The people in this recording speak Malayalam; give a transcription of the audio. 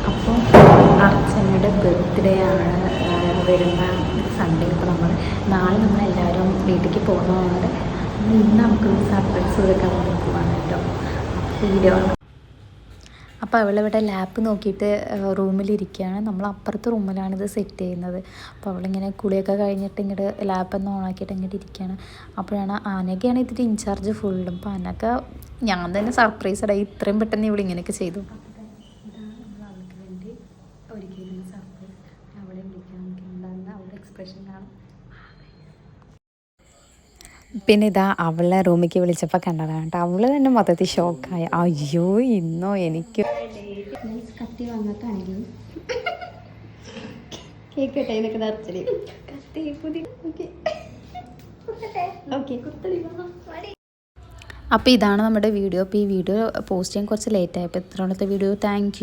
അപ്പോൾ അർച്ചനയുടെ ബർത്ത്ഡേ ആണ് വരുന്ന സൺഡേ. അപ്പോൾ നാളെ നമ്മളെല്ലാവരും വീട്ടിലേക്ക് പോകുന്നതുകൊണ്ട് ഇന്ന് നമുക്കൊരു സർപ്രൈസ് കൊടുക്കാൻ വേണ്ടി പോവാണ് കേട്ടോ. വീഡിയോ അപ്പോൾ അവളിവിടെ ലാപ്പ് നോക്കിയിട്ട് റൂമിലിരിക്കുകയാണ്. നമ്മൾ അപ്പുറത്തെ റൂമിലാണിത് സെറ്റ് ചെയ്യുന്നത്. അപ്പോൾ അവളിങ്ങനെ കുളിയൊക്കെ കഴിഞ്ഞിട്ട് ഇങ്ങോട്ട് ലാപ്പൊന്ന് ഓണാക്കിയിട്ട് ഇങ്ങോട്ട് ഇരിക്കുകയാണ്. അപ്പോഴാണ് അനക്കയാണ് ഇതിൻ്റെ ഇൻചാർജ് ഫുള്ളും. അപ്പോൾ അനക്ക ഞാൻ തന്നെ സർപ്രൈസ് ഇടാം, ഇത്രയും പെട്ടെന്ന് ഇവളിങ്ങനെയൊക്കെ ചെയ്തു. പിന്നെ ഇതാ അവളെ റൂമിലേക്ക് വിളിച്ചപ്പോൾ കണ്ടതാണ് കേട്ടോ. അവള് തന്നെ മൊത്തത്തിൽ ഷോക്കായി. അയ്യോ ഇന്നോ എനിക്ക് കത്തി വന്നിട്ടാണെങ്കിൽ കേക്കട്ടെ എന്നൊക്കെ നിറച്ചടി കത്തി പുതിയ അപ്പോൾ ഇതാണ് നമ്മുടെ വീഡിയോ. അപ്പോൾ ഈ വീഡിയോ പോസ്റ്റ് ചെയ്യാൻ കുറച്ച് ലേറ്റായി. അപ്പോൾ ഇത്രയോളത്തെ വീഡിയോ. Thank you.